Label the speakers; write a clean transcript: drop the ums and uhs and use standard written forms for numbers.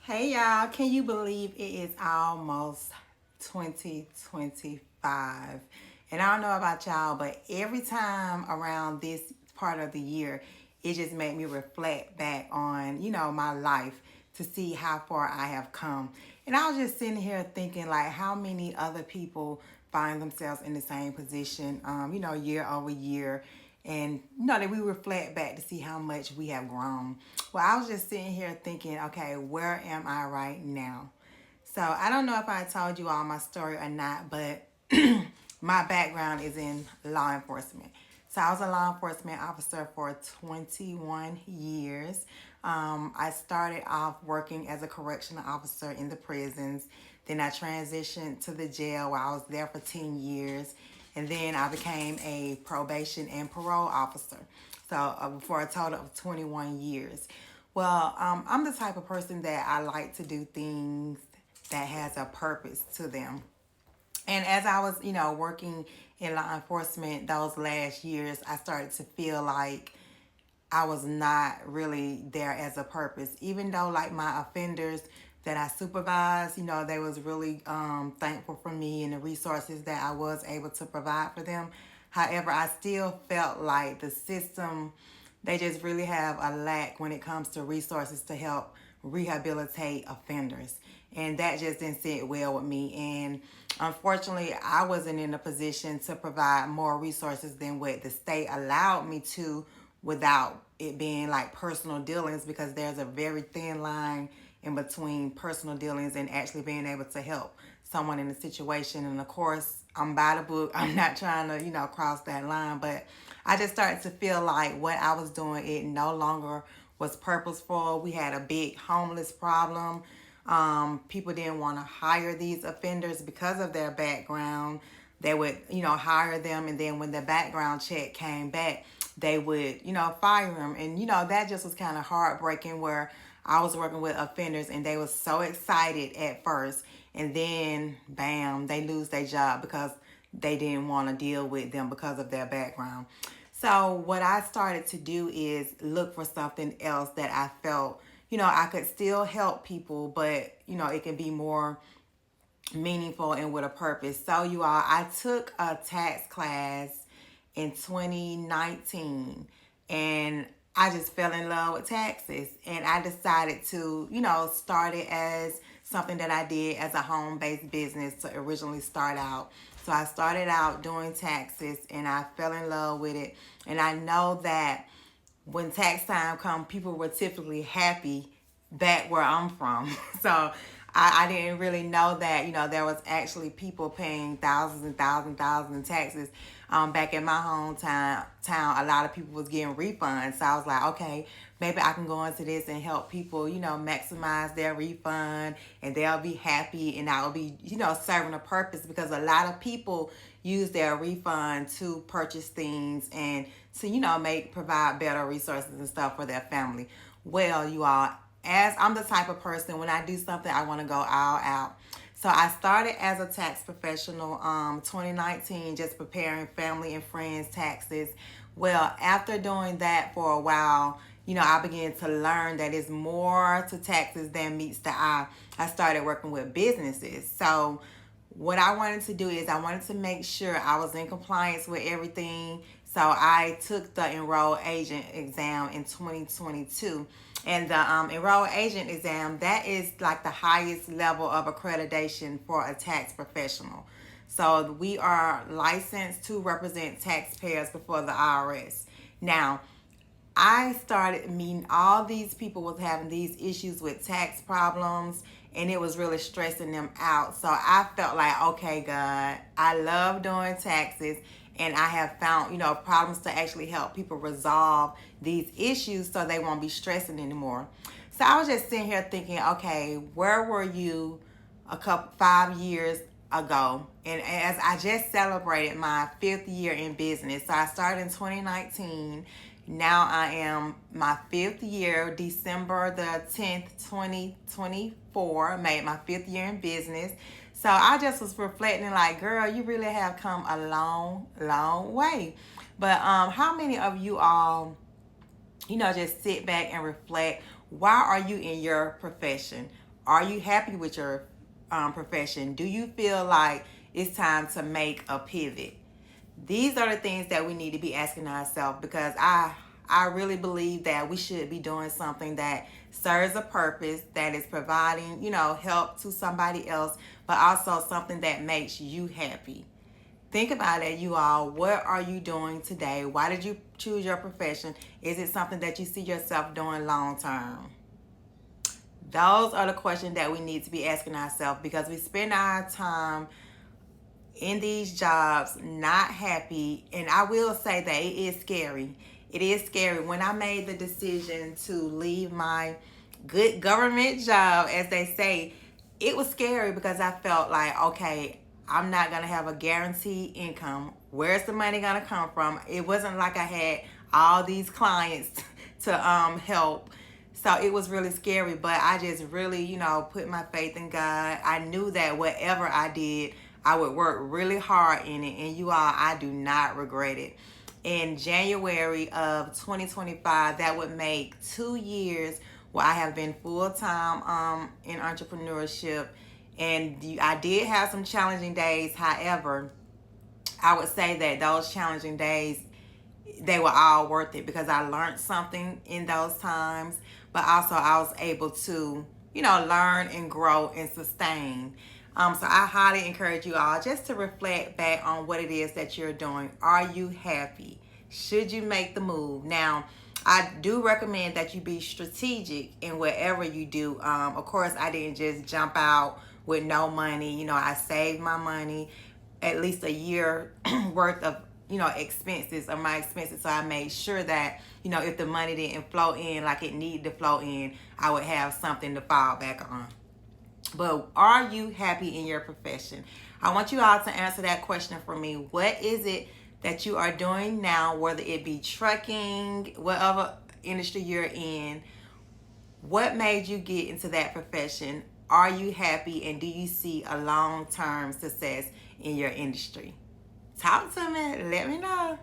Speaker 1: Hey y'all, can you believe it is almost 2025? And I don't know about y'all, but every time around this part of the year, it just made me reflect back on, my life to see how far I have come. And I was just sitting here thinking like how many other people find themselves in the same position, year over year. And that we reflect back to see how much we have grown. Well, I was just sitting here thinking, okay, where am I right now? So I don't know if I told you all my story or not, but my background is in law enforcement. So I was a law enforcement officer for 21 years. I started off working as a correctional officer in the prisons. Then I transitioned to the jail where I was there for 10 years. And then I became a probation and parole officer. So for a total of 21 years. Well, I'm the type of person that I like to do things that has a purpose to them. And as I was, working in law enforcement those last years, I started to feel like I was not really there as a purpose. Even though like my offenders that I supervised, they was really thankful for me and the resources that I was able to provide for them. However, I still felt like the system, they just really have a lack when it comes to resources to help rehabilitate offenders. And that just didn't sit well with me. And unfortunately, I wasn't in a position to provide more resources than what the state allowed me to without it being like personal dealings, because there's a very thin line in between personal dealings and actually being able to help someone in a situation. And of course, I'm by the book. I'm not trying to, cross that line, but I just started to feel like what I was doing, it no longer was purposeful. We had a big homeless problem. People didn't want to hire these offenders because of their background. They would, hire them, and then when the background check came back, they would, fire them. And, that just was kind of heartbreaking, where I was working with offenders and they was so excited at first, and then bam, they lose their job because they didn't want to deal with them because of their background. So what I started to do is look for something else that I felt, I could still help people, but, it can be more meaningful and with a purpose. So you all, I took a tax class in 2019, and I just fell in love with taxes, and I decided to, start it as something that I did as a home-based business to originally start out. So I started out doing taxes and I fell in love with it. And I know that when tax time comes, people were typically happy back where I'm from. So I didn't really know that, there was actually people paying thousands and thousands in taxes. Back in my hometown, a lot of people was getting refunds. So I was like, okay, maybe I can go into this and help people, maximize their refund, and they'll be happy, and I'll be, serving a purpose, because a lot of people use their refund to purchase things and to, provide better resources and stuff for their family. Well, you all, as I'm the type of person, when I do something, I want to go all out. So I started as a tax professional 2019, just preparing family and friends taxes. Well, after doing that for a while, I began to learn that it's more to taxes than meets the eye. I started working with businesses. So what I wanted to do is I wanted to make sure I was in compliance with everything. So I took the enrolled agent exam in 2022. And the enrolled agent exam, that is like the highest level of accreditation for a tax professional. So we are licensed to represent taxpayers before the IRS. Now, I started meeting all these people was having these issues with tax problems, and it was really stressing them out. So I felt like, okay, God, I love doing taxes, and I have found, problems to actually help people resolve these issues so they won't be stressing anymore. So I was just sitting here thinking, okay, where were you 5 years ago? And as I just celebrated my 5th year in business, so I started in 2019. Now I am my 5th year, December the 10th, 2024, made my 5th year in business. So I just was reflecting like, girl, you really have come a long, long way. But how many of you all, just sit back and reflect, why are you in your profession? Are you happy with your profession? Do you feel like it's time to make a pivot? These are the things that we need to be asking ourselves, because I really believe that we should be doing something that serves a purpose, that is providing, help to somebody else, but also something that makes you happy. Think about it, you all. What are you doing today? Why did you choose your profession? Is it something that you see yourself doing long term? Those are the questions that we need to be asking ourselves, because we spend our time in these jobs not happy. And I will say that it is scary. It is scary. When I made the decision to leave my good government job, as they say, it was scary, because I felt like, okay, I'm not going to have a guaranteed income. Where's the money going to come from? It wasn't like I had all these clients to help. So it was really scary, but I just really, put my faith in God. I knew that whatever I did, I would work really hard in it. And you all, I do not regret it. In January of 2025, that would make 2 years where I have been full-time in entrepreneurship. And I did have some challenging days. However, I would say that those challenging days, they were all worth it, because I learned something in those times, but also I was able to, learn and grow and sustain. So I highly encourage you all just to reflect back on what it is that you're doing. Are you happy? Should you make the move? Now, I do recommend that you be strategic in whatever you do. Of course, I didn't just jump out with no money. I saved my money, at least a year worth of expenses, of my expenses. So I made sure that, if the money didn't flow in like it needed to flow in, I would have something to fall back on. But are you happy in your profession? I want you all to answer that question for me. What is it that you are doing now, whether it be trucking, whatever industry you're in? What made you get into that profession? Are you happy, and do you see a long-term success in your industry? Talk to me. Let me know.